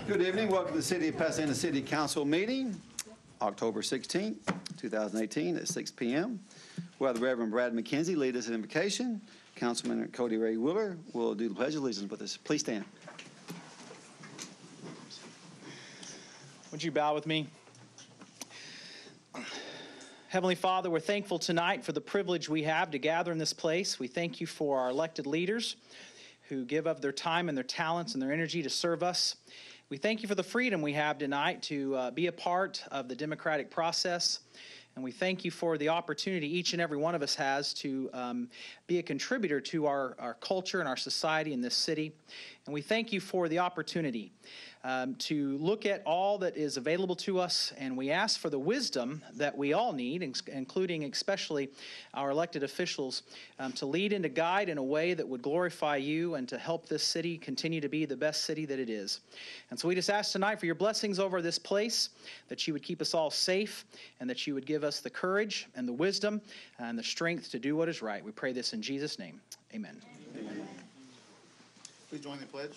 Good evening. Welcome to the City of Pasadena City Council meeting, October 16th, 2018 at 6 p.m. We'll have the Reverend Brad McKenzie lead us in invocation. Councilman Cody Ray Wheeler will do the Pledge of Allegiance with us. Please stand. Would you bow with me? Heavenly Father, we're thankful tonight for the privilege we have to gather in this place. We thank you for our elected leaders who give of their time and their talents and their energy to serve us. We thank you for the freedom we have tonight to be a part of the democratic process. And we thank you for the opportunity each and every one of us has to be a contributor to our culture and our society in this city. And we thank you for the opportunity to look at all that is available to us, and we ask for the wisdom that we all need, including especially our elected officials, to lead and to guide in a way that would glorify you and to help this city continue to be the best city that it is. And so we just ask tonight for your blessings over this place, that you would keep us all safe, and that you would give us the courage and the wisdom and the strength to do what is right. We pray this in Jesus' name. Amen. Amen. Please join the pledge.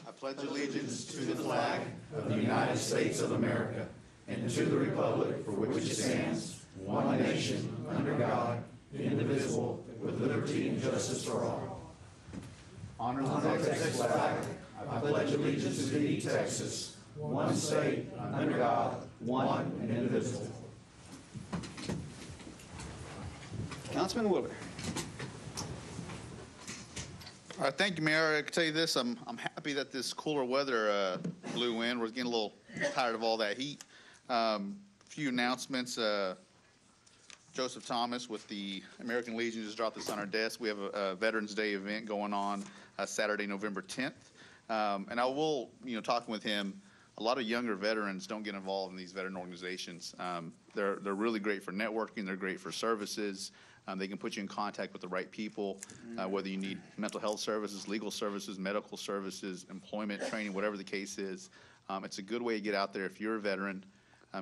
I pledge allegiance to the flag of the United States of America and to the republic for which it stands, one nation, under God, indivisible, with liberty and justice for all. Honor the Texas flag. I pledge allegiance to thee, Texas, one state, under God, one and indivisible. Councilman Wheeler. All right, thank you, Mayor. I can tell you this, I'm happy that this cooler weather blew in. We're getting a little tired of all that heat. A few announcements. Joseph Thomas with the American Legion just dropped this on our desk. We have a Veterans Day event going on Saturday, November 10th. And I will, talking with him, a lot of younger veterans don't get involved in these veteran organizations. They're really great for networking. They're great for services. They can put you in contact with the right people, whether you need mental health services, legal services, medical services, employment training, whatever the case is. It's a good way to get out there if you're a veteran.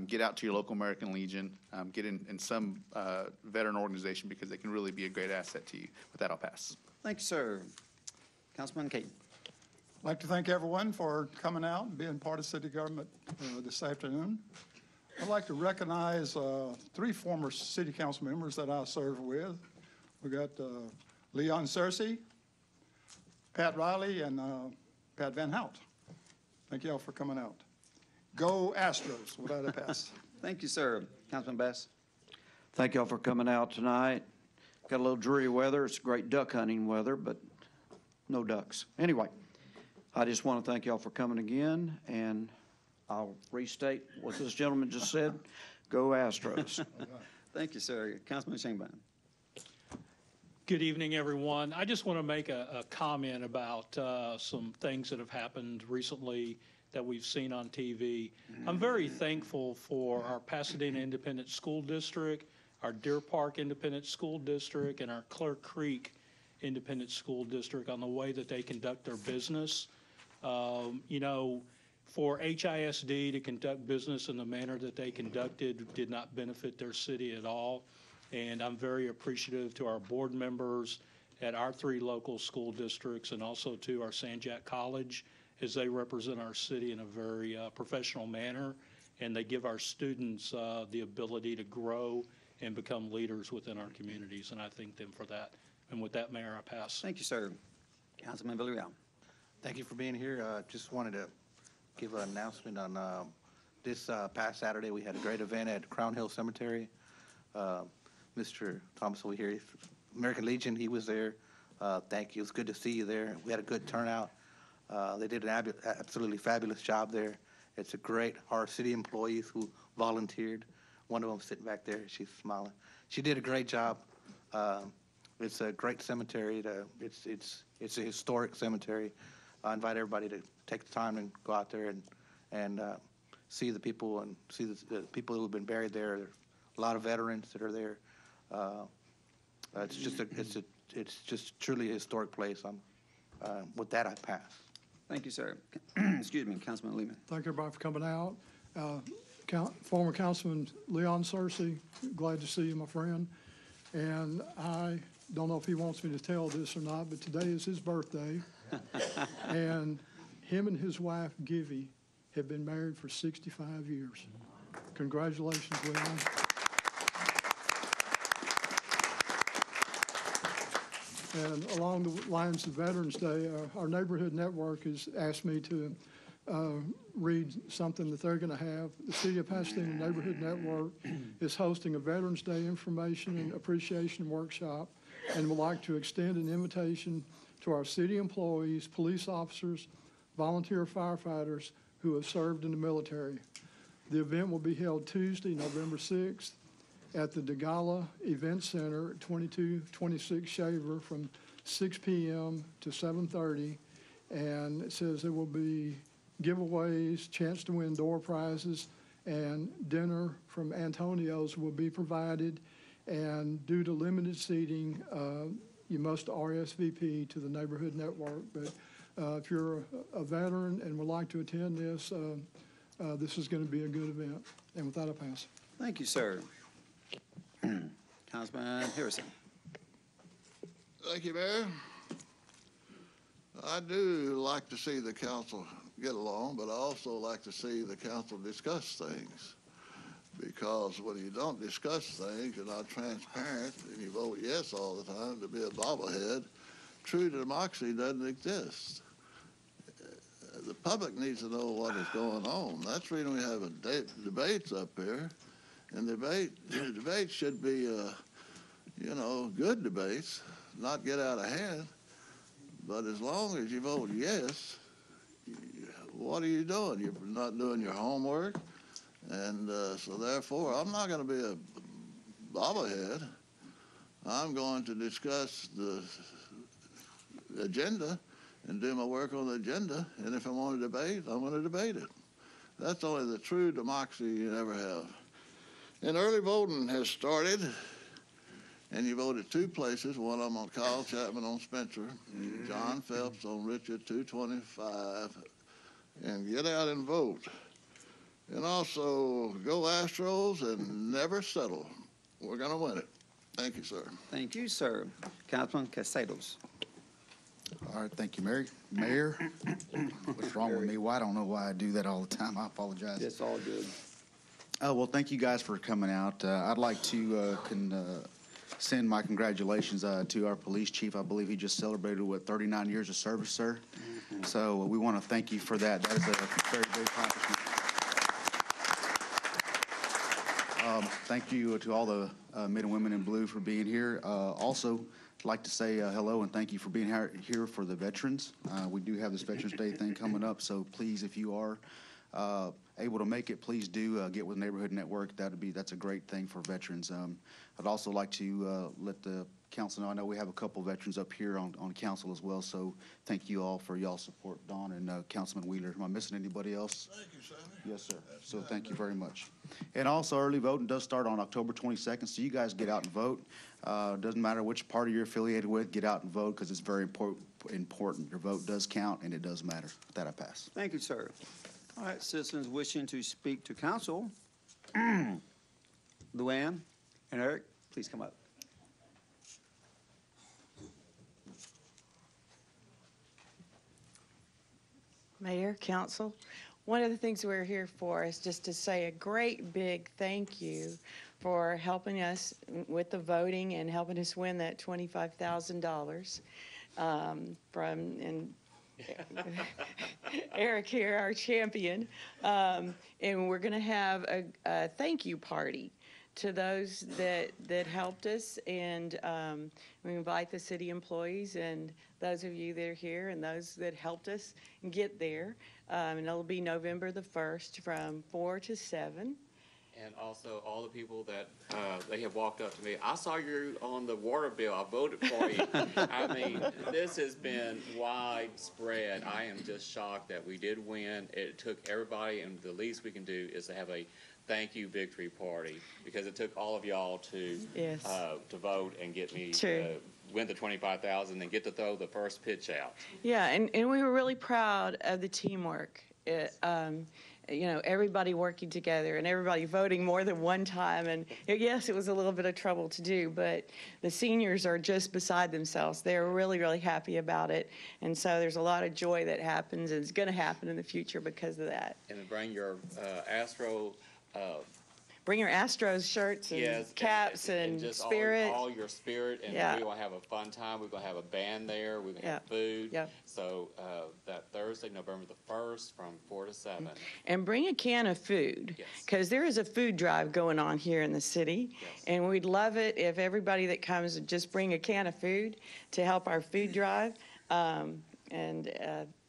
Get out to your local American Legion. Get in some veteran organization because they can really be a great asset to you. With that, I'll pass. Thank you, sir. Councilman Caton. I'd like to thank everyone for coming out and being part of city government this afternoon. I'd like to recognize three former city council members that I served with. We got Leon Searcy, Pat Riley, and Pat Van Hout. Thank you all for coming out. Go Astros, without a pass. Thank you, sir. Councilman Bass. Thank you all for coming out tonight. Got a little dreary weather. It's great duck hunting weather, but no ducks. Anyway, I just want to thank you all for coming again, and I'll restate what this gentleman just said. Go Astros. Thank you, sir. Councilman Shangbine. Good evening, everyone. I just want to make a comment about some things that have happened recently that we've seen on TV. I'm very thankful for our Pasadena Independent School District, our Deer Park Independent School District, and our Clear Creek Independent School District on the way that they conduct their business. For HISD to conduct business in the manner that they conducted did not benefit their city at all. And I'm very appreciative to our board members at our three local school districts and also to our San Jac College as they represent our city in a very professional manner. And they give our students the ability to grow and become leaders within our communities. And I thank them for that. And with that, Mayor, I pass. Thank you, sir. Councilman Villarreal. Thank you for being here. Just wanted to give an announcement on this past Saturday. We had a great event at Crown Hill Cemetery. Mr. Thomas over here, American Legion, he was there. Thank you. It was good to see you there. We had a good turnout. They did an absolutely fabulous job there. It's a great, our city employees who volunteered. One of them sitting back there, she's smiling. She did a great job. It's a great cemetery. It's a historic cemetery. I invite everybody to take the time and go out there and see the people and see the people who have been buried there. There's a lot of veterans that are there. It's just truly a historic place. With that, I pass. Thank you, sir. Excuse me, Councilman Lehman. Thank everybody for coming out. Former Councilman Leon Searcy, glad to see you, my friend. And I don't know if he wants me to tell this or not, but today is his birthday. And him and his wife, Givy, have been married for 65 years. Congratulations, Leon. And along the lines of Veterans Day, our neighborhood network has asked me to read something that they're going to have. The City of Pasadena Neighborhood Network is hosting a Veterans Day information and appreciation workshop, and would like to extend an invitation to our city employees, police officers, volunteer firefighters who have served in the military. The event will be held Tuesday, November 6th at the DeGala Event Center at 2226 Shaver from 6 p.m. to 7:30. And it says there will be giveaways, chance to win door prizes, and dinner from Antonio's will be provided. And due to limited seating, you must RSVP to the neighborhood network. But if you're a veteran and would like to attend this, this is going to be a good event. And with that, I pass. Thank you, sir. Councilman Harrison. Thank you, Mayor. I do like to see the council get along, but I also like to see the council discuss things. Because when you don't discuss things, you're not transparent, and you vote yes all the time to be a bobblehead, true democracy doesn't exist. The public needs to know what is going on. That's the reason we have debates up here. And debate should be, good debates, not get out of hand. But as long as you vote yes, what are you doing? You're not doing your homework. And so therefore, I'm not going to be a bobblehead. I'm going to discuss the agenda and do my work on the agenda. And if I want to debate, I'm going to debate it. That's only the true democracy you ever have. And early voting has started, and you voted two places. One of them on Kyle Chapman on Spencer, John Phelps on Richard 225. And get out and vote. And also, go Astros and never settle. We're going to win it. Thank you, sir. Thank you, sir. Councilman Castelos. All right, thank you, Mayor. What's wrong with me? Well, I don't know why I do that all the time. I apologize. It's all good. Well, thank you guys for coming out. I'd like to send my congratulations to our police chief. I believe he just celebrated, 39 years of service, sir? Mm-hmm. So we want to thank you for that. That is a very big accomplishment. Thank you to all the men and women in blue for being here. Also, I'd like to say hello and thank you for being here for the veterans. We do have this Veterans Day thing coming up, so please, if you are able to make it, please do get with Neighborhood Network. That's a great thing for veterans. I'd also like to let the council know. I know we have a couple veterans up here on council as well, so thank you all for y'all's support, Don and Councilman Wheeler. Am I missing anybody else? Thank you, Sammy. Yes, sir. So thank you very much. And also, early voting does start on October 22nd, so you guys get out and vote. Doesn't matter which party you're affiliated with, get out and vote because it's very important. Your vote does count, and it does matter. With that, I pass. Thank you, sir. All right, citizens wishing to speak to council. Luann and Eric, please come up. Mayor, council, one of the things we're here for is just to say a great big thank you for helping us with the voting and helping us win that $25,000 from Eric here, our champion. And we're going to have a thank you party to those that helped us, and we invite the city employees and those of you that are here and those that helped us get there. And it'll be November the 1st from 4 to 7. And also all the people that they have walked up to me. I saw you on the water bill. I voted for you. I mean, this has been widespread. I am just shocked that we did win. It took everybody, and the least we can do is to have a thank you victory party, because it took all of y'all to vote and get me to win the $25,000 and get to throw the first pitch out. Yeah, and we were really proud of the teamwork. everybody working together and everybody voting more than one time. And yes, it was a little bit of trouble to do, but the seniors are just beside themselves. They're really, really happy about it. And so there's a lot of joy that happens and it's going to happen in the future because of that. And then bring your Astro. Bring your Astros shirts and Yes, caps and just spirit. all your spirit, and Yeah. we're gonna have a fun time. We're gonna have a band there. We're gonna have food. Yep. So that Thursday, November the 1st, from 4 to 7. And bring a can of food, Yes. because there is a food drive going on here in the city. Yes. And we'd love it if everybody that comes would just bring a can of food to help our food drive.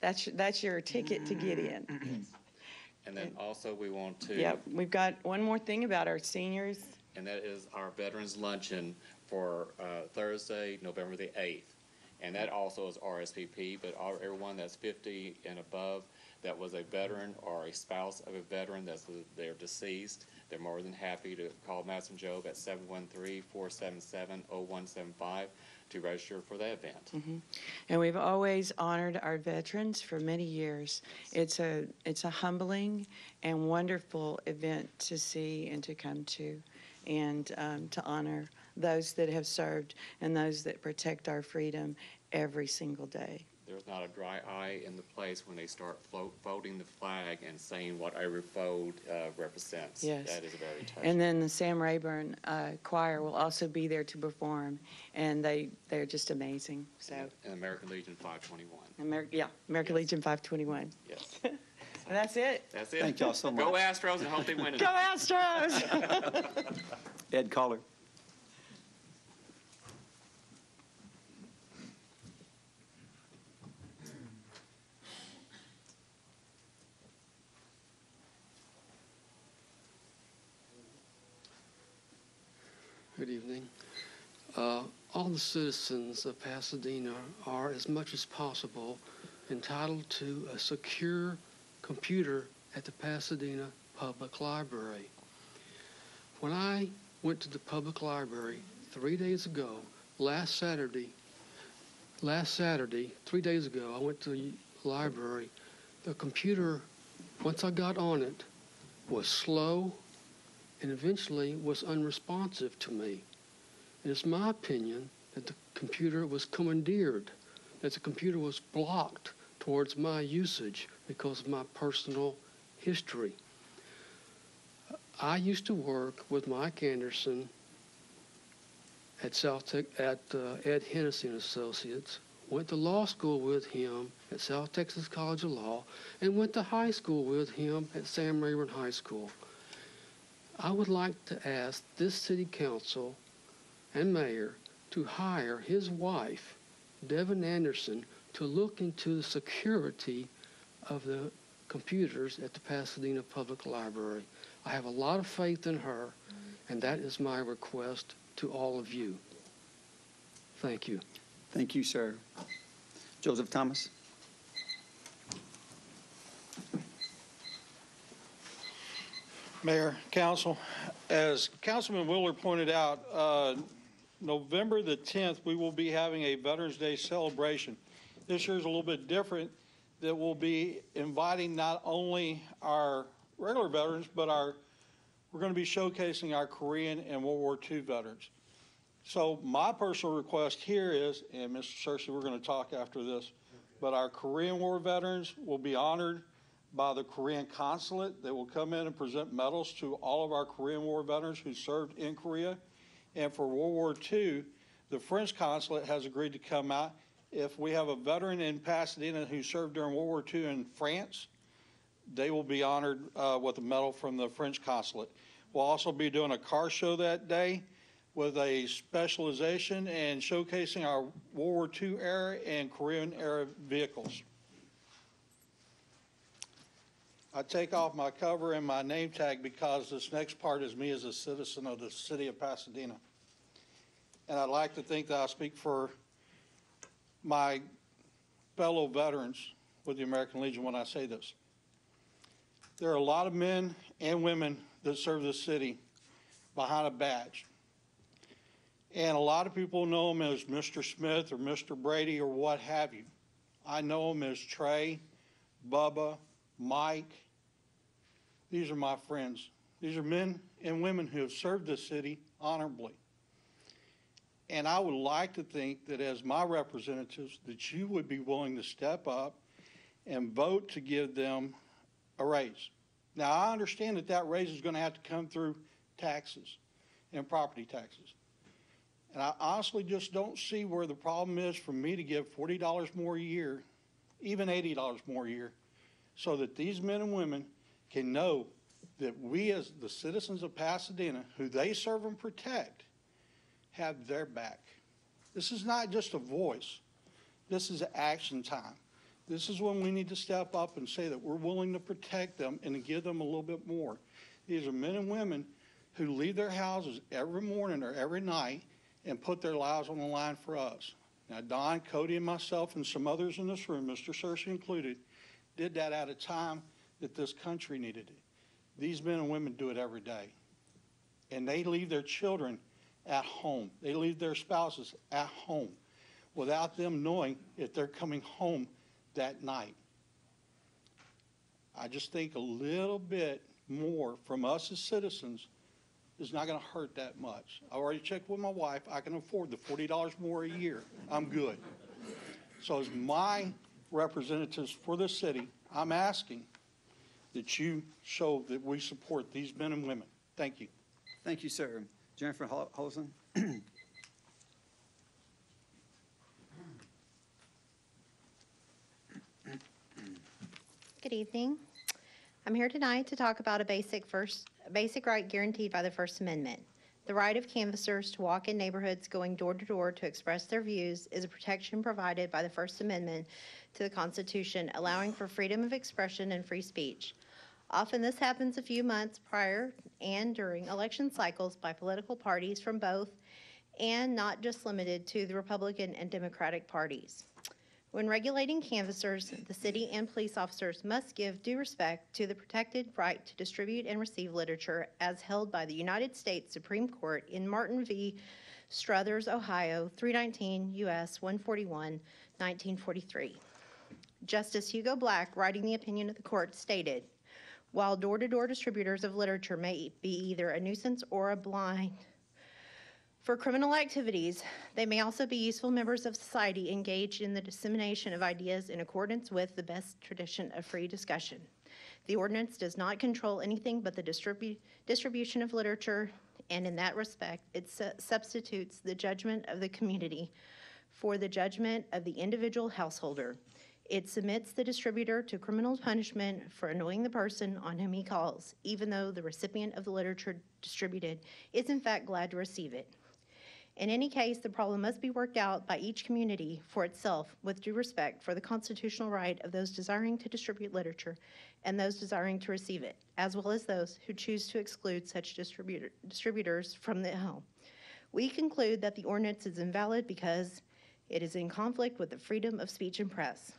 That's your ticket to get in. And then also we want to. Yep, we've got one more thing about our seniors. And that is our Veterans Luncheon for Thursday, November the 8th. And that also is RSVP, but everyone that's 50 and above that was a veteran or a spouse of a veteran they're deceased, they're more than happy to call Madison Job at 713-477-0175 to register for that event. And we've always honored our veterans for many years. It's a humbling and wonderful event to see and to come to, and to honor those that have served and those that protect our freedom every single day. There's not a dry eye in the place when they start folding the flag and saying what every fold represents. Yes. That is very touching. And then the Sam Rayburn Choir will also be there to perform, and they're just amazing. So, And American Legion 521. American Legion 521. Yes. And that's it. That's it. Thank y'all so much. Go Astros and hope they win it. Go Astros! Ed Collar. Good evening. All the citizens of Pasadena are, as much as possible, entitled to a secure computer at the Pasadena Public Library. When I went to the public library 3 days ago, last Saturday, 3 days ago, I went to the library. The computer, once I got on it, was slow and eventually was unresponsive to me. And it's my opinion that the computer was commandeered, that the computer was blocked towards my usage because of my personal history. I used to work with Mike Anderson at Ed Hennessy and Associates, went to law school with him at South Texas College of Law, and went to high school with him at Sam Rayburn High School. I would like to ask this city council and mayor to hire his wife, Devin Anderson, to look into the security of the computers at the Pasadena Public Library. I have a lot of faith in her, and that is my request to all of you. Thank you. Thank you, sir. Joseph Thomas. Mayor, Council, as Councilman Willer pointed out, November the 10th, we will be having a Veterans Day celebration. This year is a little bit different, that we'll be inviting not only our regular veterans, but we're going to be showcasing our Korean and World War II veterans. So my personal request here is, and Mr. Searcy, we're going to talk after this, but our Korean War veterans will be honored by the Korean consulate. They will come in and present medals to all of our Korean War veterans who served in Korea. And for World War II, the French consulate has agreed to come out. If we have a veteran in Pasadena who served during World War II in France, they will be honored with a medal from the French consulate. We'll also be doing a car show that day with a specialization and showcasing our World War II era and Korean era vehicles. I take off my cover and my name tag because this next part is me as a citizen of the city of Pasadena. And I'd like to think that I speak for my fellow veterans with the American Legion when I say this. There are a lot of men and women that serve this city behind a badge. And a lot of people know him as Mr. Smith or Mr. Brady or what have you. I know him as Trey, Bubba, Mike, These are my friends. These are men and women who have served this city honorably. And I would like to think that as my representatives, that you would be willing to step up and vote to give them a raise. Now, I understand that that raise is going to have to come through taxes and property taxes. And I honestly just don't see where the problem is for me to give $40 more a year, even $80 more a year, so that these men and women can know that we as the citizens of Pasadena, who they serve and protect, have their back. This is not just a voice. This is action time. This is when we need to step up and say that we're willing to protect them and to give them a little bit more. These are men and women who leave their houses every morning or every night and put their lives on the line for us. Now, Don, Cody, and myself and some others in this room, Mr. Searcy included, did that at a time that this country needed it. These men and women do it every day. And they leave their children at home. They leave their spouses at home without them knowing if they're coming home that night. I just think a little bit more from us as citizens is not going to hurt that much. I already checked with my wife. I can afford the $40 more a year. I'm good. So as my representatives for the city, I'm asking that you show that we support these men and women. Thank you. Thank you, sir. Jennifer Holson. Good evening. I'm here tonight to talk about a basic right guaranteed by the First Amendment. The right of canvassers to walk in neighborhoods going door to door to express their views is a protection provided by the First Amendment to the Constitution, allowing for freedom of expression and free speech. Often this happens a few months prior and during election cycles by political parties from both, and not just limited to the Republican and Democratic parties. When regulating canvassers, the city and police officers must give due respect to the protected right to distribute and receive literature as held by the United States Supreme Court in Martin v. Struthers, Ohio, 319 U.S. 141, 1943. Justice Hugo Black, writing the opinion of the court, stated, "While door-to-door distributors of literature may be either a nuisance or a blind for criminal activities, they may also be useful members of society engaged in the dissemination of ideas in accordance with the best tradition of free discussion. The ordinance does not control anything but the distribution of literature, and in that respect, it substitutes the judgment of the community for the judgment of the individual householder. It submits the distributor to criminal punishment for annoying the person on whom he calls, even though the recipient of the literature distributed is in fact glad to receive it. In any case, the problem must be worked out by each community for itself with due respect for the constitutional right of those desiring to distribute literature and those desiring to receive it, as well as those who choose to exclude such distributors from the home. We conclude that the ordinance is invalid because it is in conflict with the freedom of speech and press.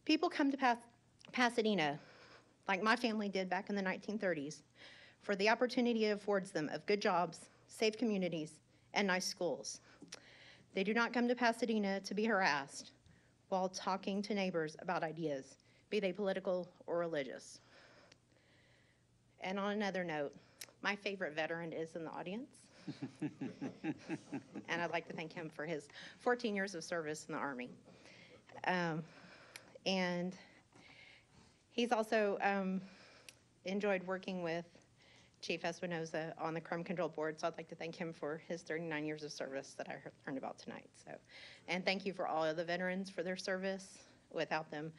People come to Pasadena, like my family did back in the 1930s, for the opportunity it affords them of good jobs, safe communities, and nice schools. They do not come to Pasadena to be harassed while talking to neighbors about ideas, be they political or religious. And on another note, my favorite veteran is in the audience. And I'd like to thank him for his 14 years of service in the Army. And he's also enjoyed working with Chief Espinoza on the Crime Control Board, so I'd like to thank him for his 39 years of service that I learned about tonight. And thank you for all of the veterans for their service. Without them,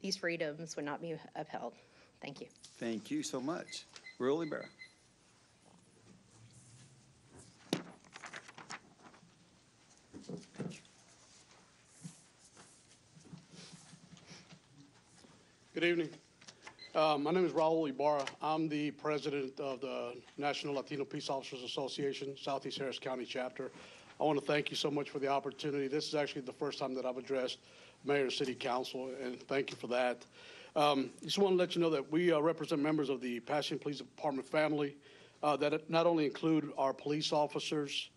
these freedoms would not be upheld. Thank you. Thank you so much. Will Libera. Good evening. My name is Raul Ibarra. I'm the president of the National Latino Peace Officers Association, Southeast Harris County chapter. I want to thank you so much for the opportunity. This is actually the first time that I've addressed Mayor and City Council, and thank you for that. Just want to let you know that we represent members of the Pasadena Police Department family that not only include our police officers,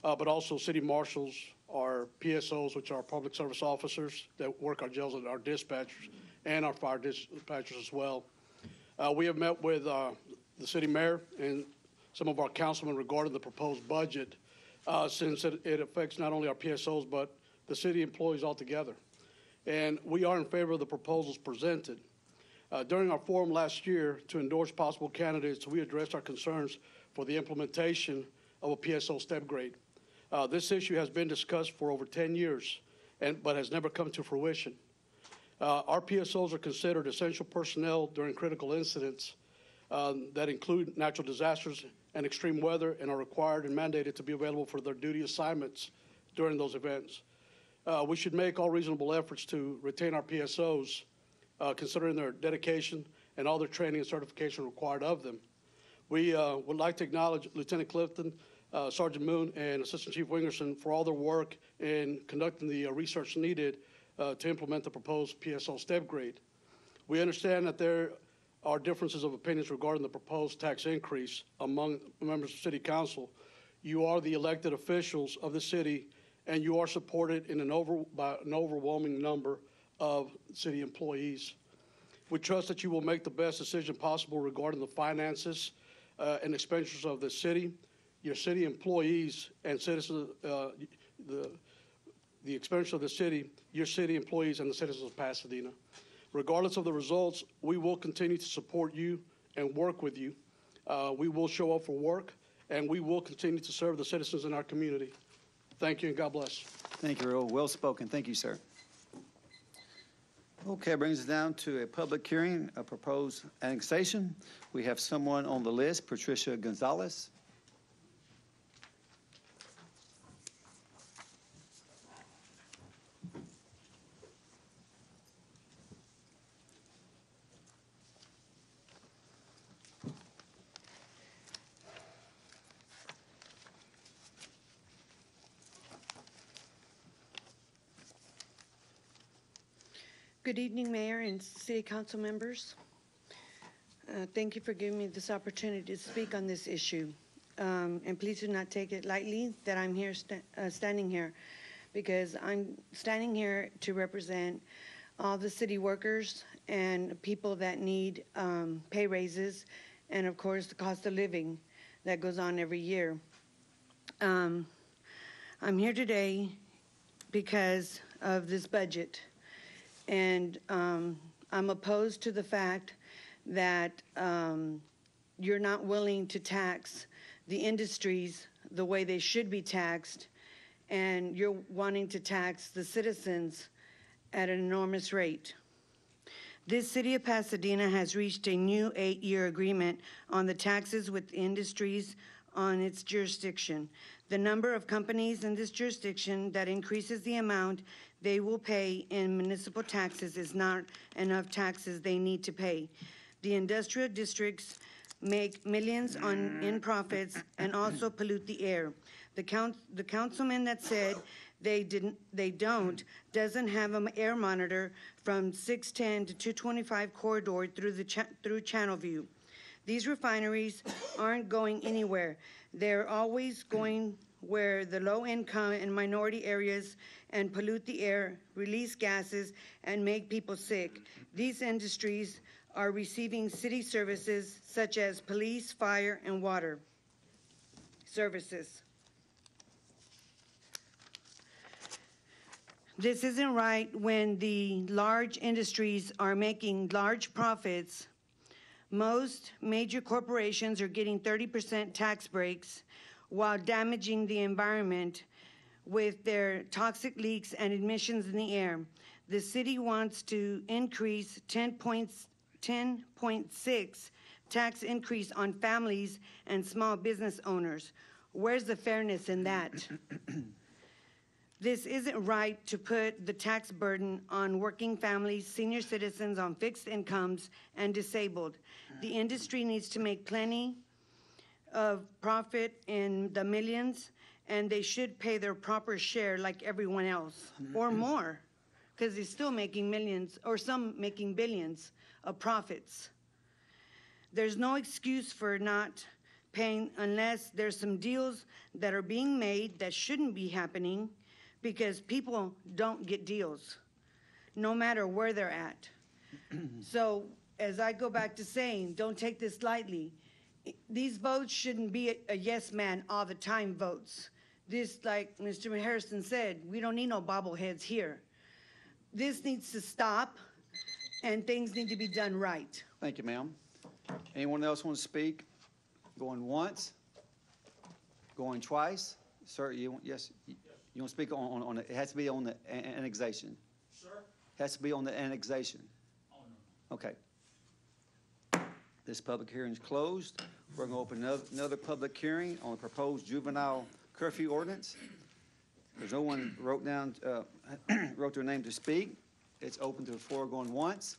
but also city marshals, our PSOs, which are public service officers that work our jails, and our dispatchers, and our fire dispatchers as well. We have met with the city mayor and some of our councilmen regarding the proposed budget, since it affects not only our PSOs, but the city employees altogether. And we are in favor of the proposals presented. During our forum last year to endorse possible candidates, we addressed our concerns for the implementation of a PSO step grade. This issue has been discussed for over 10 years, but has never come to fruition. Our PSOs are considered essential personnel during critical incidents that include natural disasters and extreme weather, and are required and mandated to be available for their duty assignments during those events. We should make all reasonable efforts to retain our PSOs, considering their dedication and all their training and certification required of them. We would like to acknowledge Lieutenant Clifton, Sergeant Moon, and Assistant Chief Wingerson for all their work in conducting the research needed to implement the proposed PSO step grade. We understand that there are differences of opinions regarding the proposed tax increase among members of City Council. You are the elected officials of the city, and you are supported by an overwhelming number of city employees. We trust that you will make the best decision possible regarding the finances and expenditures of the city, your city employees, and citizens, the expenditure of the city, your city employees, and the citizens of Pasadena. Regardless of the results, we will continue to support you and work with you. We will show up for work, and we will continue to serve the citizens in our community. Thank you, and God bless. Thank you, Earl. Well spoken. Thank you, sir. Okay, brings us down to a public hearing, a proposed annexation. We have someone on the list, Patricia Gonzalez. Good evening, Mayor and City Council members. Thank you for giving me this opportunity to speak on this issue. And please do not take it lightly that I'm here standing here, because I'm standing here to represent all the city workers and people that need pay raises, and of course the cost of living that goes on every year. I'm here today because of this budget. And I'm opposed to the fact that you're not willing to tax the industries the way they should be taxed, and you're wanting to tax the citizens at an enormous rate. This city of Pasadena has reached a new 8-year agreement on the taxes with industries on its jurisdiction. The number of companies in this jurisdiction that increases the amount they will pay in municipal taxes is not enough taxes they need to pay. The industrial districts make millions in profits and also pollute the air. The councilman that said they don't doesn't have an air monitor from 610 to 225 corridor through Channelview. These refineries aren't going anywhere. They're always going where the low income and minority areas and pollute the air, release gases, and make people sick. These industries are receiving city services such as police, fire, and water services. This isn't right when the large industries are making large profits. Most major corporations are getting 30% tax breaks while damaging the environment with their toxic leaks and emissions in the air. The city wants to increase 10.6 tax increase on families and small business owners. Where's the fairness in that? This isn't right to put the tax burden on working families, senior citizens on fixed incomes, and disabled. The industry needs to make plenty of profit in the millions, and they should pay their proper share like everyone else, or more, because they're still making millions, or some making billions of profits. There's no excuse for not paying unless there's some deals that are being made that shouldn't be happening, because people don't get deals, no matter where they're at. So as I go back to saying, don't take this lightly. These votes shouldn't be a yes man all the time votes. This, like Mr. Harrison said, we don't need no bobbleheads here. This needs to stop, and things need to be done right. Thank you, ma'am. Anyone else want to speak? Going once? Going twice? Sir, yes, you want to speak on it has to be on the annexation. Sir? Has to be on the annexation. Oh, no. Okay. This public hearing is closed. We're going to open another public hearing on the proposed juvenile curfew ordinance. There's no one wrote their name to speak. It's open to the floor going once.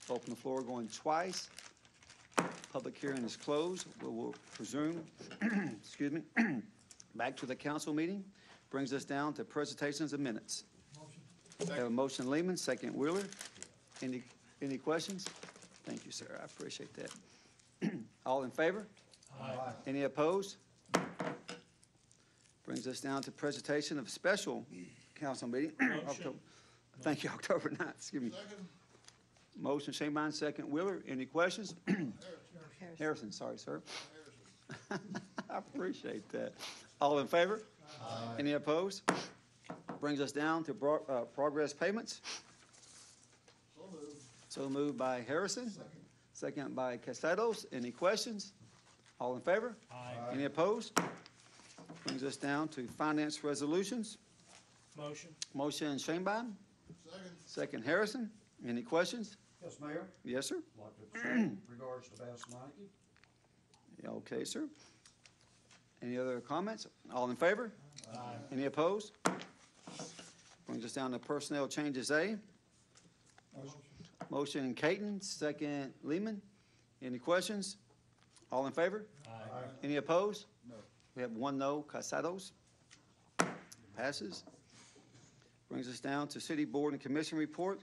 Open the floor going twice. Public hearing is closed. We will resume, excuse me, back to the council meeting. Brings us down to presentations of minutes. Motion. Have a motion Lehman, second Wheeler. Any questions? Thank you, sir. I appreciate that. All in favor? Aye. Any opposed? Brings us down to presentation of special council meeting. October. Thank you, October 9th. Excuse me. Second. Motion Shanebine, second Wheeler. Any questions? Harrison, sorry, sir. I appreciate that. All in favor? Aye. Any opposed? Brings us down to progress payments. So moved. So moved by Harrison. Second by Castellanos. Any questions? All in favor? Aye. Any opposed? Brings us down to finance resolutions. Motion. Motion Shanebine. Second. Second Harrison. Any questions? Yes, Mayor. Yes, sir. I'd like to say in regards to Bass Nike. Okay, sir. Any other comments? All in favor? Aye. Any opposed? Brings us down to personnel changes A. Motion Caton, second Lehman. Any questions? All in favor? Aye. Any opposed? No. We have one no, Casados. Passes. Brings us down to city board and commission report.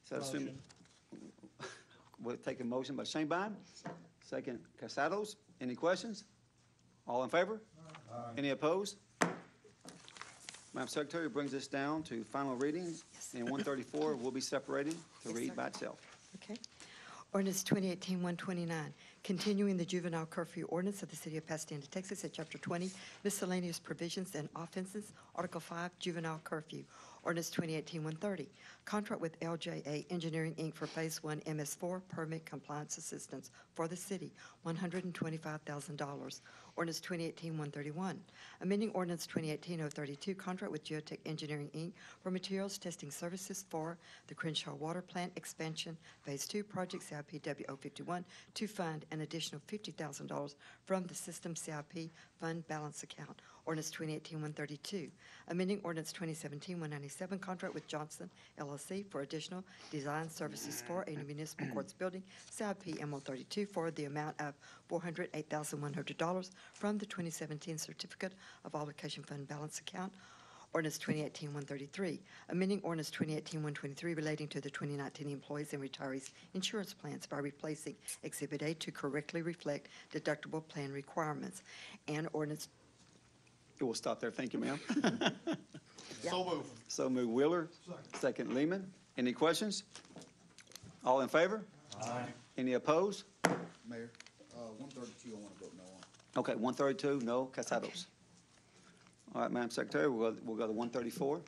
Is that assumed? Motion. We'll take a motion by Shanebine, second Casados. Any questions? All in favor? Any opposed? Madam Secretary, brings us down to final reading, and 134 will be separated to Yes, read sir. by itself. Okay. Ordinance 2018-129, continuing the juvenile curfew ordinance of the city of Pasadena, Texas at Chapter 20, miscellaneous provisions and offenses, Article 5, juvenile curfew. Ordinance 2018-130, contract with LJA Engineering, Inc. for Phase 1 MS4 permit compliance assistance for the city, $125,000. Ordinance 2018-131, amending Ordinance 2018-032, contract with Geotech Engineering, Inc. for materials testing services for the Crenshaw Water Plant expansion, Phase 2 project CIP W051, to fund an additional $50,000 from the system CIP fund balance account. Ordinance 2018-132, amending Ordinance 2017-197, contract with Johnson LLC for additional design services for a new municipal courts building, CIP MO32, for the amount of $408,100 from the 2017 Certificate of Obligation Fund balance account. Ordinance 2018-133, amending Ordinance 2018-123 relating to the 2019 employees and retirees insurance plans by replacing Exhibit A to correctly reflect deductible plan requirements. And Ordinance We'll stop there. Thank you, ma'am. So moved. So move Wheeler, second Lehman. Any questions? All in favor? Aye. Any opposed? Mayor, 132, I want to vote no on. Okay, 132, no, Casados. All right, Madam Secretary, we'll go to 134.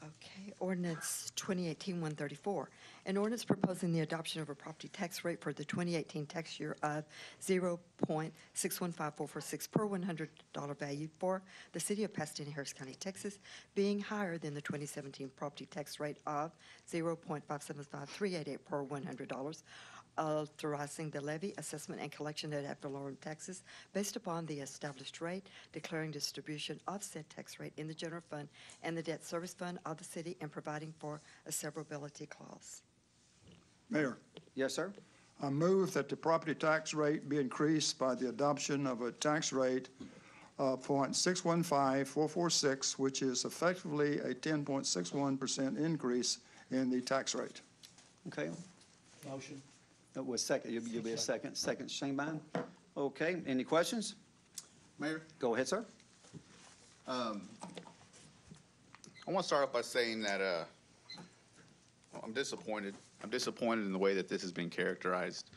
Okay, ordinance 2018-134, an ordinance proposing the adoption of a property tax rate for the 2018 tax year of 0.615446 per $100 value for the city of Pasadena, Harris County, Texas, being higher than the 2017 property tax rate of 0.575388 per $100, authorizing the levy, assessment, and collection of ad valorem taxes based upon the established rate, declaring distribution of said tax rate in the general fund and the debt service fund of the city, and providing for a severability clause. Mayor, Yes, sir. I move that the property tax rate be increased by the adoption of a tax rate of .615446, which is effectively a 10.61% increase in the tax rate. Okay. Motion. That was second. You'll be a second. Second, Shanebine. Okay. Any questions? Mayor? Go ahead, sir. I want to start off by saying that I'm disappointed. I'm disappointed in the way that this has been characterized.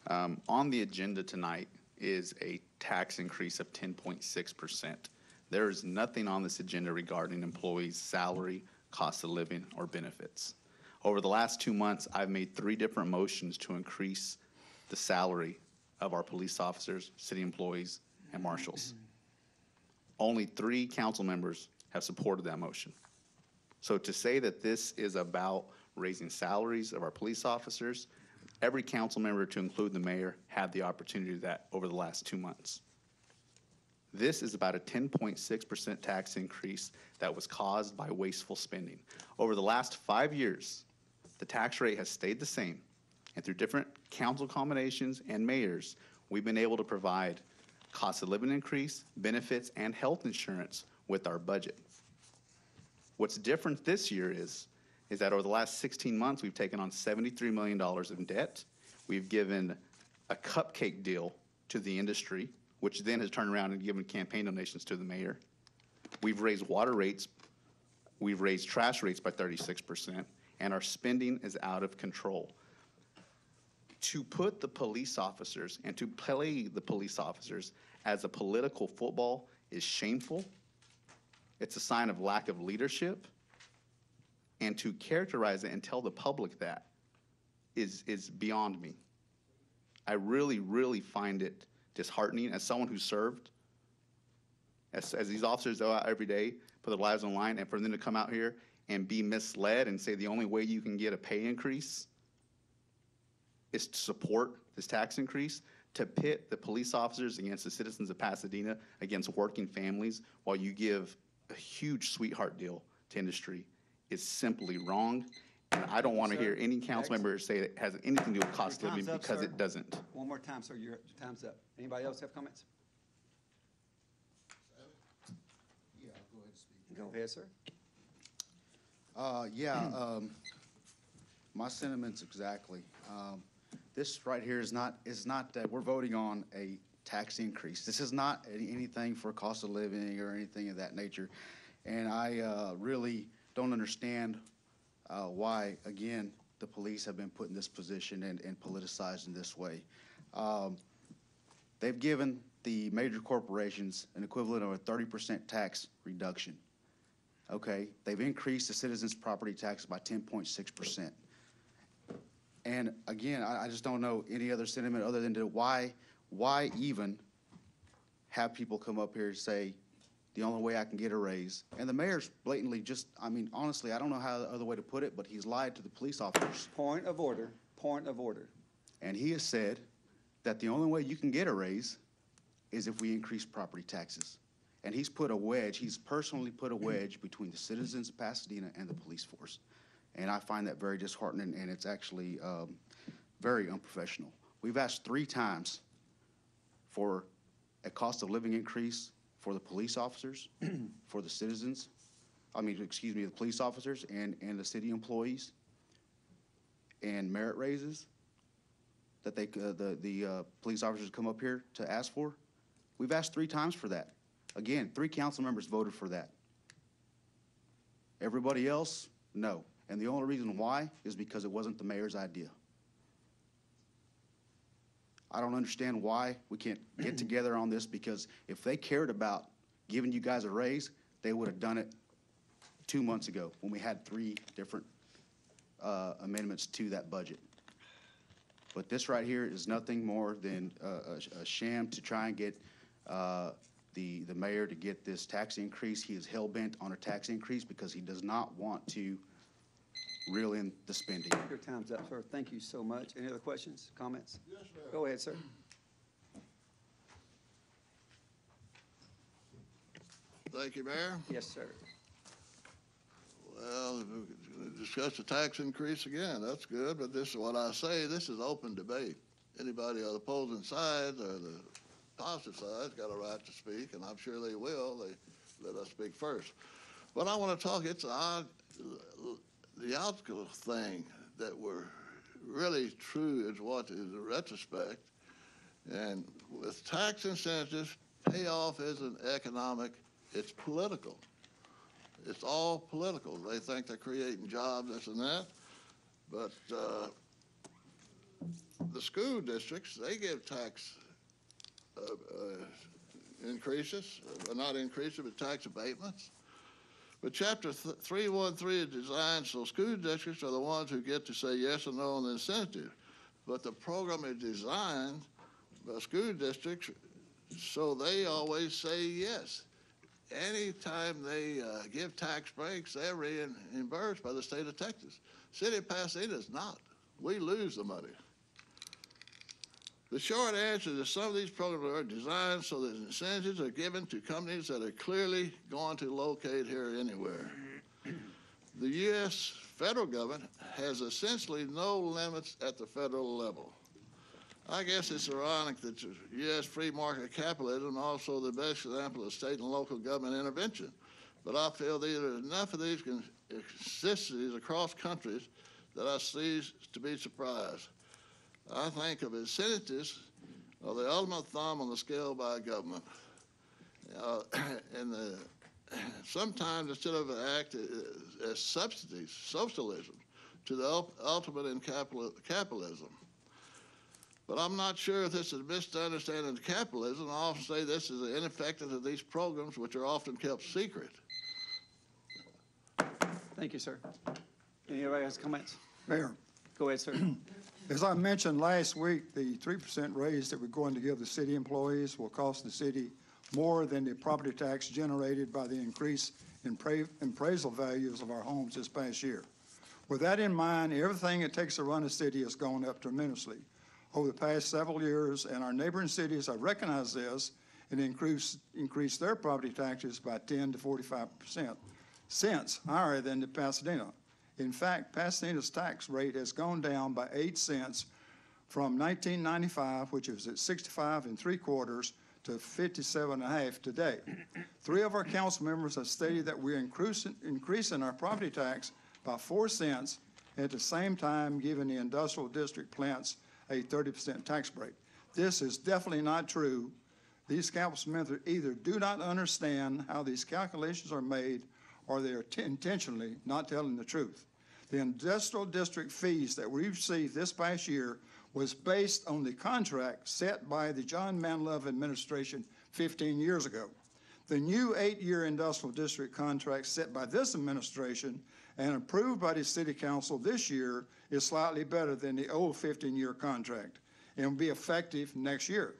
On the agenda tonight is a tax increase of 10.6%. There is nothing on this agenda regarding employees' salary, cost of living, or benefits. Over the last 2 months, I've made 3 different motions to increase the salary of our police officers, city employees, and marshals. Only 3 council members have supported that motion. So to say that this is about raising salaries of our police officers, every council member, to include the mayor, had the opportunity to do that over the last 2 months. This is about a 10.6% tax increase that was caused by wasteful spending. Over the last 5 years, the tax rate has stayed the same, and through different council combinations and mayors, we've been able to provide cost of living increase, benefits, and health insurance with our budget. What's different this year is that over the last 16 months, we've taken on $73 million in debt. We've given a cupcake deal to the industry, which then has turned around and given campaign donations to the mayor. We've raised water rates, we've raised trash rates by 36%, and our spending is out of control. To put the police officers and to play the police officers as a political football is shameful. It's a sign of lack of leadership. And to characterize it and tell the public that is beyond me. I really, really find it disheartening as someone who served, as these officers go out every day, put their lives on the line, and for them to come out here and be misled and say the only way you can get a pay increase is to support this tax increase, to pit the police officers against the citizens of Pasadena, against working families, while you give a huge sweetheart deal to industry, is simply wrong. And I don't want to hear any council member say it has anything to do with cost of living, because it doesn't. One more time, sir. Your time's up. Anybody else have comments? Yeah, I'll go ahead and speak. Go ahead, sir. My sentiments exactly. This right here is not that we're voting on a tax increase. This is not anything for cost of living or anything of that nature. And I really don't understand why, again, the police have been put in this position and politicized in this way. They've given the major corporations an equivalent of a 30% tax reduction. Okay, they've increased the citizens' property tax by 10.6%. And again, I just don't know any other sentiment other than to why even have people come up here and say, the only way I can get a raise. And the mayor's blatantly just, honestly, I don't know how the other way to put it, but he's lied to the police officers. Point of order. Point of order. And he has said that the only way you can get a raise is if we increase property taxes. And he's personally put a wedge between the citizens of Pasadena and the police force. And I find that very disheartening, and it's actually very unprofessional. We've asked 3 times for a cost of living increase for the police officers, for the citizens, the police officers and the city employees, and merit raises that the police officers come up here to ask for. We've asked 3 times for that. Again, 3 council members voted for that. Everybody else, no. And the only reason why is because it wasn't the mayor's idea. I don't understand why we can't get together on this, because if they cared about giving you guys a raise, they would have done it 2 months ago when we had 3 different amendments to that budget. But this right here is nothing more than a sham to try and get the mayor to get this tax increase. He is hell-bent on a tax increase because he does not want to reel in the spending. Your time's up, sir. Thank you so much. Any other questions, comments? Yes, sir. Go ahead, sir. Thank you, Mayor. Yes, sir. Well, discuss the tax increase again. That's good, but this is what I say. This is open debate. Anybody on the opposing side or the positive side's got a right to speak, and I'm sure they will. They let us speak first. But I want to talk. It's odd. The outcome thing that were really true is what is a retrospect. And with tax incentives, payoff isn't economic, it's political. It's all political. They think they're creating jobs, this and that. But the school districts, they give tax increases, not increases, but tax abatements. But Chapter 313 is designed so school districts are the ones who get to say yes or no on the incentive. But the program is designed by school districts so they always say yes. Anytime they give tax breaks, they're reimbursed by the state of Texas. City of Pasadena is not. We lose the money. The short answer is some of these programs are designed so that incentives are given to companies that are clearly going to locate here anywhere. The U.S. federal government has essentially no limits at the federal level. I guess it's ironic that U.S. free market capitalism is also the best example of state and local government intervention. But I feel there are enough of these consistencies across countries that I cease to be surprised. I think of incentives are the ultimate thumb on the scale by government. Sometimes instead of act as subsidies, socialism, to the ultimate in capitalism. But I'm not sure if this is a misunderstanding of capitalism. I'll say this is the ineffectiveness of these programs, which are often kept secret. Thank you, sir. Anybody has comments? Mayor. Go ahead, sir. As I mentioned last week, the 3% raise that we're going to give the city employees will cost the city more than the property tax generated by the increase in appraisal values of our homes this past year. With that in mind, everything it takes to run a city has gone up tremendously over the past several years, and our neighboring cities have recognized this and increased their property taxes by 10 to 45%, cents higher than the Pasadena. In fact, Pasadena's tax rate has gone down by 8 cents from 1995, which was at 65 3/4, to 57.5 today. 3 of our council members have stated that we're increasing our property tax by 4 cents, and at the same time giving the industrial district plants a 30% tax break. This is definitely not true. These council members either do not understand how these calculations are made, or they are intentionally not telling the truth. The industrial district fees that we received this past year was based on the contract set by the John Manlove administration 15 years ago. The new 8-year industrial district contract set by this administration and approved by the city council this year is slightly better than the old 15-year contract and will be effective next year.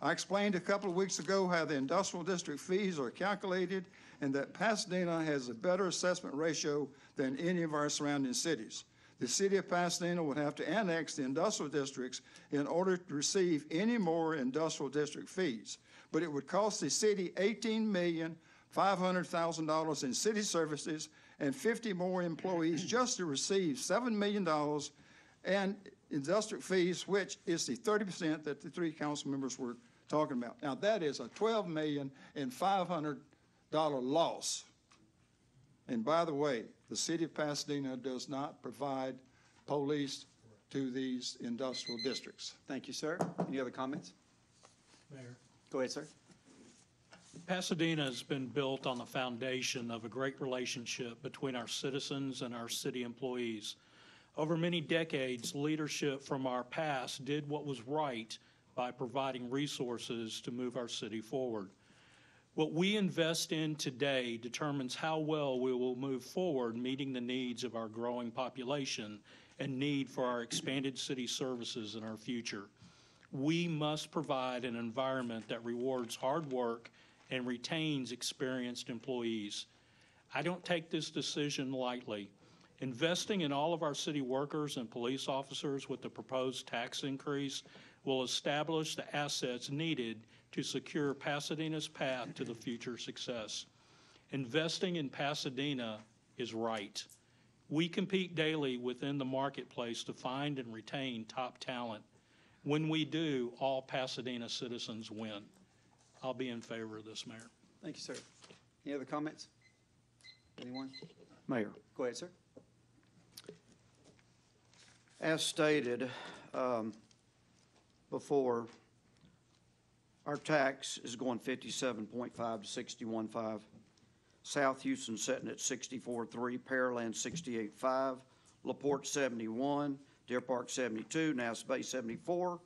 I explained a couple of weeks ago how the industrial district fees are calculated and that Pasadena has a better assessment ratio than any of our surrounding cities. The city of Pasadena would have to annex the industrial districts in order to receive any more industrial district fees, but it would cost the city $18,500,000 in city services and 50 more employees just to receive $7 million and industrial fees, which is the 30% that the 3 council members were talking about. Now, that is a $12,500,000 loss. And by the way, the city of Pasadena does not provide police to these industrial districts. Thank you, sir. Any other comments? Mayor. Go ahead, sir. Pasadena has been built on the foundation of a great relationship between our citizens and our city employees. Over many decades, leadership from our past did what was right by providing resources to move our city forward. What we invest in today determines how well we will move forward, meeting the needs of our growing population and need for our expanded city services in our future. We must provide an environment that rewards hard work and retains experienced employees. I don't take this decision lightly. Investing in all of our city workers and police officers with the proposed tax increase will establish the assets needed to secure Pasadena's path to the future success. Investing in Pasadena is right. We compete daily within the marketplace to find and retain top talent. When we do, all Pasadena citizens win. I'll be in favor of this, Mayor. Thank you, sir. Any other comments? Anyone? Mayor. Go ahead, sir. As stated before, our tax is going 57.5 to 61.5. South Houston sitting at 64.3, Pearland 68.5, LaPorte 71, Deer Park 72, Nass Bay 74,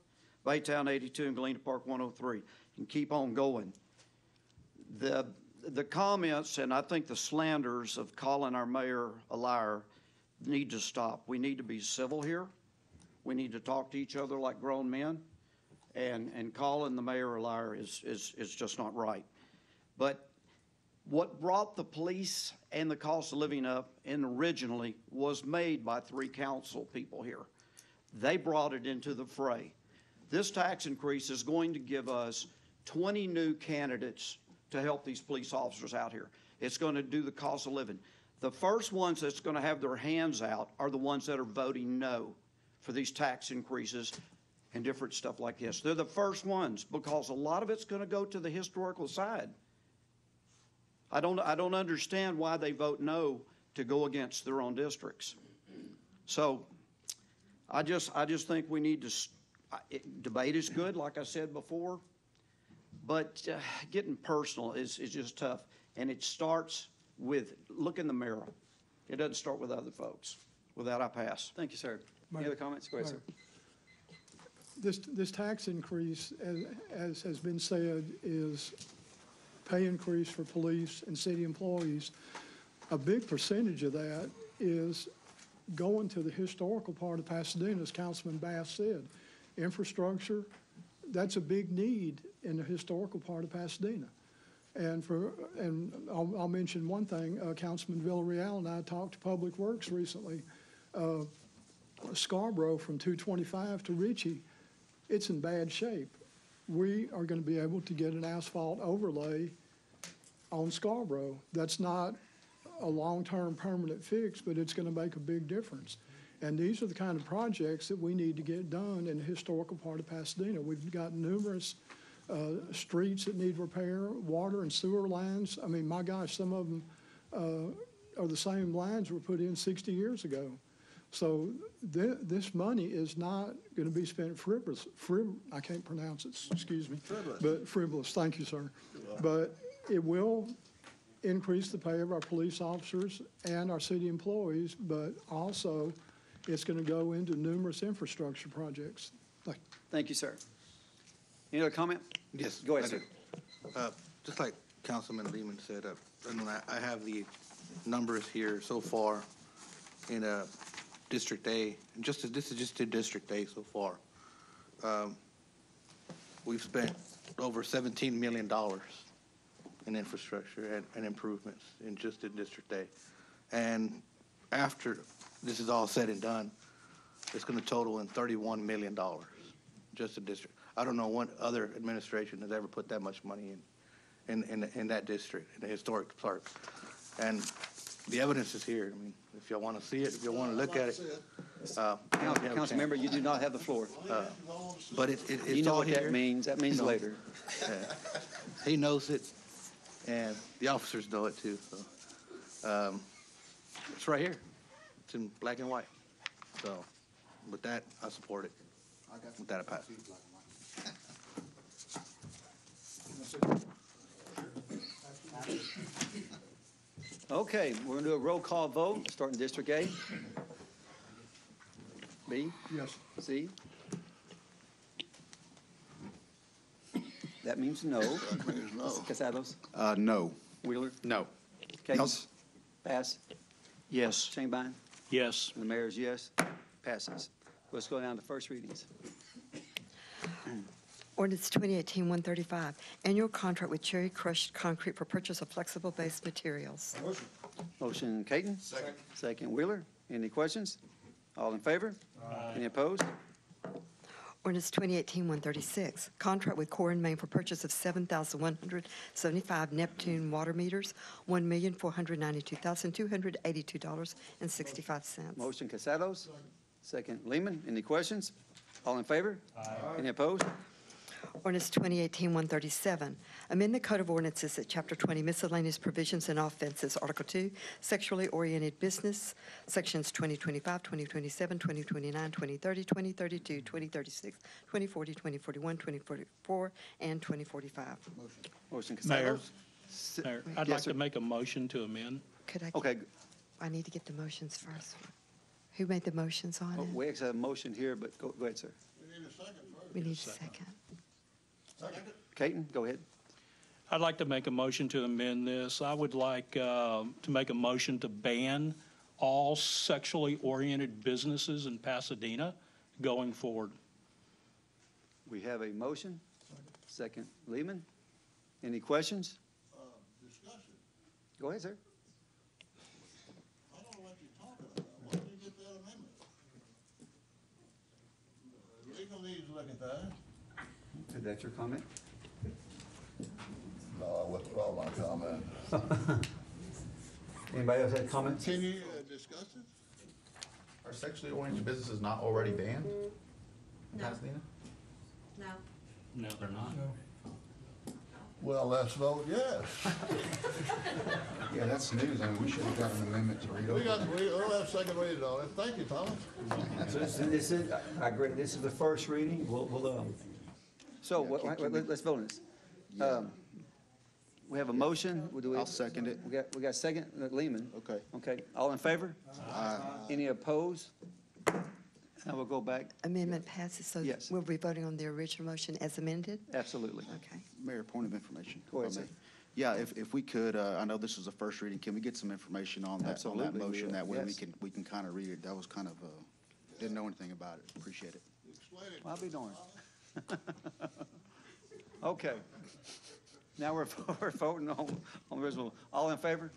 Baytown 82, and Galena Park 103, and keep on going. The comments, and I think the slanders of calling our mayor a liar, need to stop. We need to be civil here. We need to talk to each other like grown men, and calling the mayor a liar is just not right. But what brought the police and the cost of living up and originally was made by 3 council people here. They brought it into the fray. This tax increase is going to give us 20 new candidates to help these police officers out here. It's going to do the cost of living. The first ones that's going to have their hands out are the ones that are voting no for these tax increases and different stuff like this. They're the first ones because a lot of it's going to go to the historical side. I don't understand why they vote no to go against their own districts. So I just think we need to, debate is good, like I said before, but getting personal is just tough. And it starts with, look in the mirror. It doesn't start with other folks. With that, I pass. Thank you, sir. Any other comments? Go ahead, sir. This tax increase, as has been said, is pay increase for police and city employees. A big percentage of that is going to the historical part of Pasadena, as Councilman Bass said. Infrastructure, that's a big need in the historical part of Pasadena. And I'll mention one thing. Councilman Villarreal and I talked to Public Works recently. Scarborough from 225 to Ritchie, it's in bad shape. We are going to be able to get an asphalt overlay on Scarborough. That's not a long-term permanent fix, but it's going to make a big difference. And these are the kind of projects that we need to get done in the historical part of Pasadena. We've got numerous streets that need repair, water and sewer lines. I mean, my gosh, some of them are the same lines were put in 60 years ago. So this money is not going to be spent I can't pronounce it, excuse me. Frivolous. But frivolous, thank you, sir. But it will increase the pay of our police officers and our city employees, but also it's going to go into numerous infrastructure projects. Thank you, sir. Any other comment? Yes. Go ahead, sir. Just like Councilman Lehman said, I have the numbers here so far in District A. And this is just in District A so far. We've spent over $17 million in infrastructure and improvements in District A. And after this is all said and done, it's going to total in $31 million just in district. I don't know what other administration has ever put that much money in that district, in the historic park. And the evidence is here. I mean, if y'all want to see it, if y'all want to look at it. Council member, you do not have the floor. But it's you know all what here. that means. That means later. He knows it, and the officers know it too. So it's right here. It's in black and white. So with that, I support it. With that, I pass. Okay, we're going to do a roll call vote, starting District A. B? Yes. C? That means no. That means no. Casados? No. Wheeler? No. Kate? Yes. Pass? Yes. Shanebine? Yes. And the mayor is yes. Passes. Let's go down to first readings. Ordinance 2018-135, annual contract with Cherry Crushed Concrete for purchase of flexible base materials. Motion, Caton? Second. Second, Wheeler. Any questions? All in favor? Any opposed? Ordinance 2018-136, contract with Core and Main for purchase of 7,175 Neptune water meters, $1,492,282.65. Motion, Casados. Second, Lehman. Any questions? All in favor? Any opposed? Ordinance 2018-137, amend the Code of Ordinances at Chapter 20, Miscellaneous Provisions and Offenses, Article 2, Sexually Oriented Business, Sections 2025, 2027, 2029, 2030, 2032, 2036, 2040, 2041, 2044, and 2045. Motion, Mayor, Casados. Mayor, I'd Yes, like sir. to make a motion to amend. Could I? Okay, I need to get the motions first. Who made the motions on Oh, it? we actually have a motion here, but go ahead, sir. We need a second. Caton, go ahead. I'd like to make a motion to amend this. I would like to make a motion to ban all sexually oriented businesses in Pasadena going forward. We have a motion. Second, Lehman. Any questions? Discussion. Go ahead, sir. I don't know what you're talking about. Where did you get that amendment? Legal needs to look at that. Is that your comment? No, I withdraw my comment. Anybody else have comments? Can you discuss it? Are sexually oriented businesses not already banned in Pasadena? No. No, they're not. Well, let's vote yes. Yeah, that's news. I mean, we should have got an amendment to read over. We'll have second reading on it. Thank you, Thomas. So this is, I agree, this is the first reading. So let's vote on this. We have a motion. I'll second it. We got a second, Lehman. Okay. Okay, all in favor? Any opposed? Now we'll go back. Amendment passes, so Yes. we'll be voting on the original motion as amended? Absolutely. Okay. Mayor, point of information. Go ahead, if I may. sir. Yeah, if we could, I know this is the first reading, can we get some information on that Absolutely, we motion? will. That way Yes. we can kind of read it. That was kind of, didn't know anything about it. Appreciate it. Explain it. I'll be darned. Okay. Now we're voting on the original. All in favor?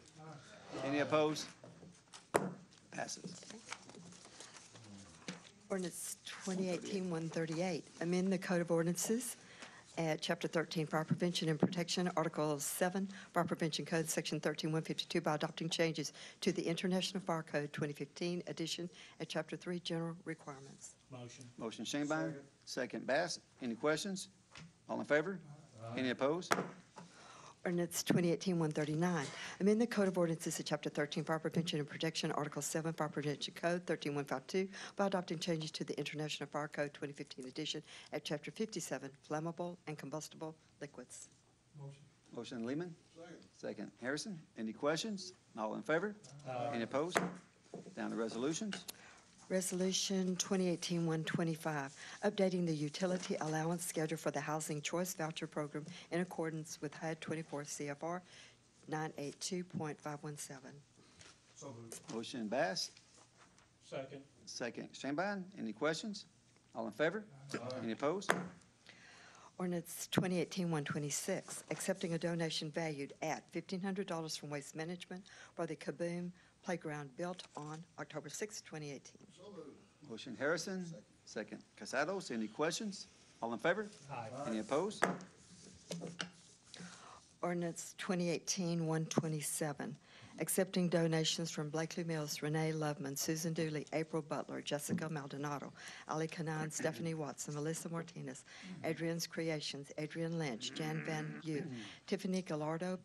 Any opposed? Passes. Ordinance 2018-138, amend the Code of Ordinances at Chapter 13, Fire Prevention and Protection, Article 7, Fire Prevention Code, Section 13152, by adopting changes to the International Fire Code 2015 edition at Chapter 3, General Requirements. Motion. Motion Shanebine, second Bass. Any questions? All in favor? Any opposed? Ordinance 2018-139, amend the Code of Ordinances at Chapter 13, Fire Prevention and Protection, Article 7, Fire Prevention Code 13152, by adopting changes to the International Fire Code 2015 edition at Chapter 57, Flammable and Combustible Liquids. Motion Lehman. Second Harrison. Any questions? All in favor? Any opposed? Down to resolutions. Resolution 2018-125, updating the utility allowance schedule for the Housing Choice Voucher Program in accordance with HUD 24 CFR 982.517. Motion Bass, Second. second Shanebine. Any questions? All in favor? Any opposed? Ordinance 2018-126, accepting a donation valued at $1,500 from Waste Management for the Kaboom Playground built on October 6, 2018. Motion Harrison, second Casados. Any questions? All in favor? Any opposed? Ordinance 2018-127, accepting donations from Blakely Mills, Renee Loveman, Susan Dooley, April Butler, Jessica Maldonado, Ali Kanan, Stephanie Watson, Melissa Martinez, Adrian's Creations, Adrian Lynch, Jan Van Yu, Tiffany Gallardo,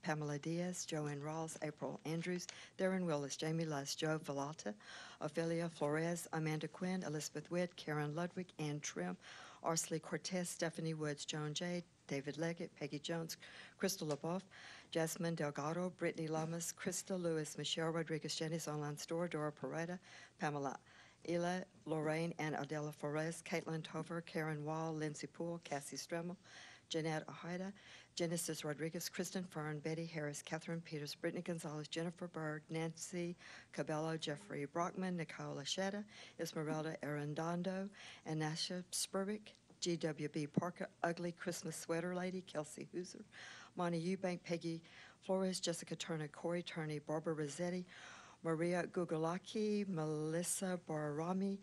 Pamela Diaz, Joanne Rawls, April Andrews, Darren Willis, Jamie Luss, Joe Vallata, Ophelia Flores, Amanda Quinn, Elizabeth Witt, Karen Ludwig, Ann Trim, Arsley Cortez, Stephanie Woods, Joan Jade, David Leggett, Peggy Jones, Crystal LaBeouf, Jasmine Delgado, Brittany Lamas, Krista Lewis, Michelle Rodriguez, Jenny's Online Store, Dora Pareda, Pamela Ela, Lorraine and Adela Flores, Caitlin Tover, Karen Wall, Lindsay Poole, Cassie Stremmel, Jeanette Ojeda, Genesis Rodriguez, Kristen Fern, Betty Harris, Catherine Peters, Brittany Gonzalez, Jennifer Berg, Nancy Cabello, Jeffrey Brockman, Nicole Lachetta, Esmeralda Arredondo, and Nasha Spurbick, GWB Parker, Ugly Christmas Sweater Lady, Kelsey Hooser, Monty Eubank, Peggy Flores, Jessica Turner, Corey Turney, Barbara Rossetti, Maria Gugulaki, Melissa Bararami,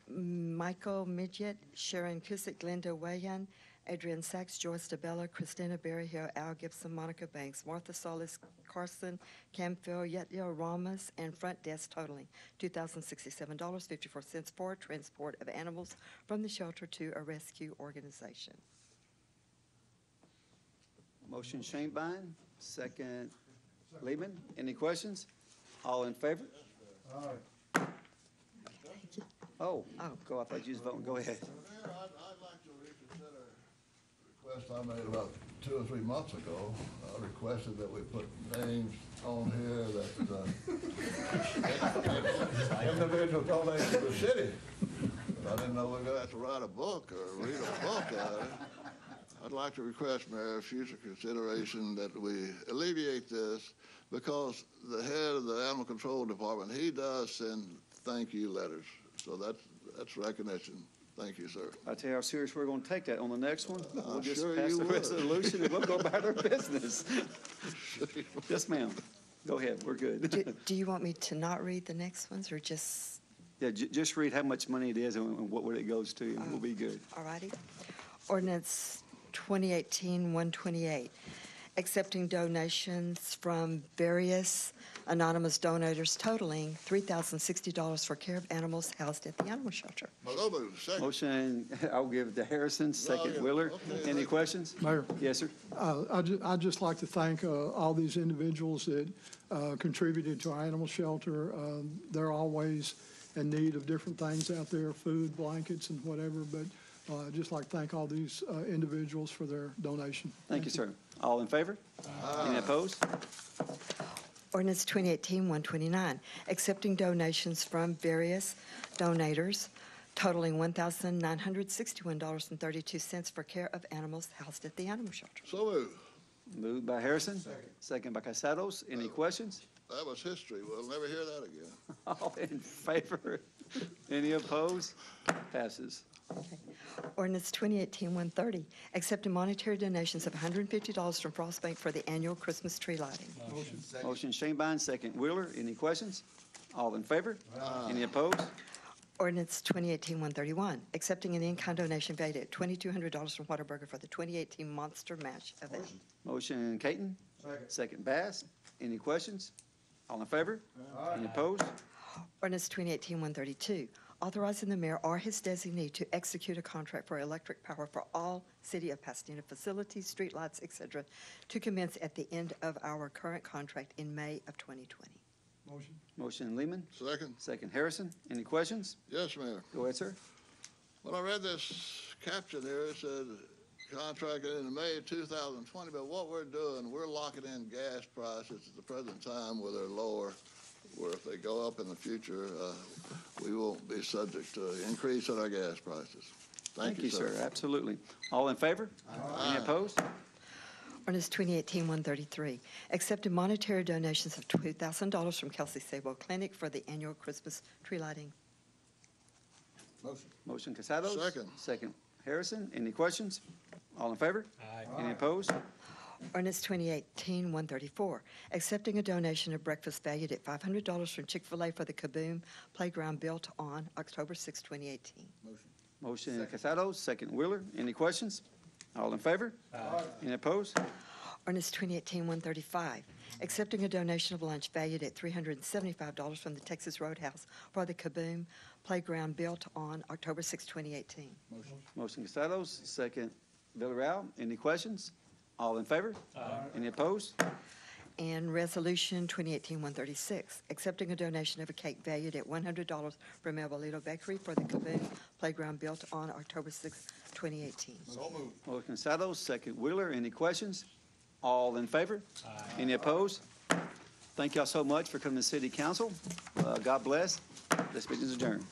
Michael Midget, Sharon Kusick, Linda Wayan, Adrian Sachs, Joyce DeBella, Christina Berryhill, Al Gibson, Monica Banks, Martha Solis, Carson, Camphil, Yetya Ramos, and front desk totaling $2,067.54 for transport of animals from the shelter to a rescue organization. Motion Shanebine, second Lehman. Any questions? All in favor? Oh, go. I thought you was voting. Go ahead. Mayor, I'd like to reconsider request I made about 2 or 3 months ago. I requested that we put names on here that individual donated to the city. But I didn't know we were going to have to write a book or read a book out of it. I'd like to request, Mayor, future consideration that we alleviate this, because the head of the Animal Control Department, he does send thank you letters. So that's recognition. Thank you, sir. I'll tell you how serious we're going to take that on the next one. We'll I'm just sure pass you the would. resolution and we'll go about our business. Yes, ma'am. Go ahead. We're good. Do you want me to not read the next ones, or just, Yeah, just read how much money it is and what it goes to, and we'll be good. all righty? Ordinance 2018-128, accepting donations from various anonymous donors totaling $3,060 for care of animals housed at the animal shelter. So moved. Second. Motion, I'll give it to Harrison, second yeah. Wheeler. Okay, Any questions? Mayor, Yes, sir. I'd just like to thank all these individuals that contributed to our animal shelter. They're always in need of different things out there, food, blankets, and whatever, but I'd just like to thank all these individuals for their donation. Thank you, sir. All in favor? Any opposed? Ordinance 2018-129, accepting donations from various donators totaling $1,961.32 for care of animals housed at the animal shelter. So moved. Moved by Harrison, second by Casados. Any questions? That was history. We'll never hear that again. All in favor? Any opposed? Passes. Ordinance 2018-130, accepting monetary donations of $150 from Frost Bank for the annual Christmas tree lighting. Motion Shanebine, second Wheeler. Any questions? All in favor? Any opposed? Ordinance 2018-131, accepting an in-kind donation valued at $2,200 from Whataburger for the 2018 Monster Mash event. Motion Caton, second Bass. Any questions? All in favor? Any opposed? Ordinance 2018-132, authorizing the mayor or his designee to execute a contract for electric power for all City of Pasadena facilities, streetlights, et cetera, to commence at the end of our current contract in May of 2020. Motion Lehman, Second. second Harrison. Any questions? Yes, Mayor. Go ahead, sir. When I read this caption here, it said contracted in May of 2020, but what we're doing, we're locking in gas prices at the present time where they're lower, where if they go up in the future, we won't be subject to increase in our gas prices. Thank you, sir. Absolutely. All in favor? Any opposed? Ordinance 2018-133, accepting monetary donations of $2,000 from Kelsey Sabo Clinic for the annual Christmas tree lighting. Motion Casados. Second. Second Harrison. Any questions? All in favor? Any opposed? Ordinance 2018-134, accepting a donation of breakfast valued at $500 from Chick-fil-A for the Kaboom Playground built on October 6, 2018. Motion Casados, second Wheeler. Any questions? All in favor? Any opposed? Ordinance 2018-135, accepting a donation of lunch valued at $375 from the Texas Roadhouse for the Kaboom Playground built on October 6, 2018. Motion Casados, second Villarreal. Any questions? All in favor? Any opposed? And Resolution 2018-136, accepting a donation of a cake valued at $100 from El Bolito Bakery for the Kaboom Playground built on October 6, 2018. So moved. Motion Casados, second Wheeler. Any questions? All in favor? Any opposed? Thank y'all so much for coming to City Council. God bless. This meeting is adjourned.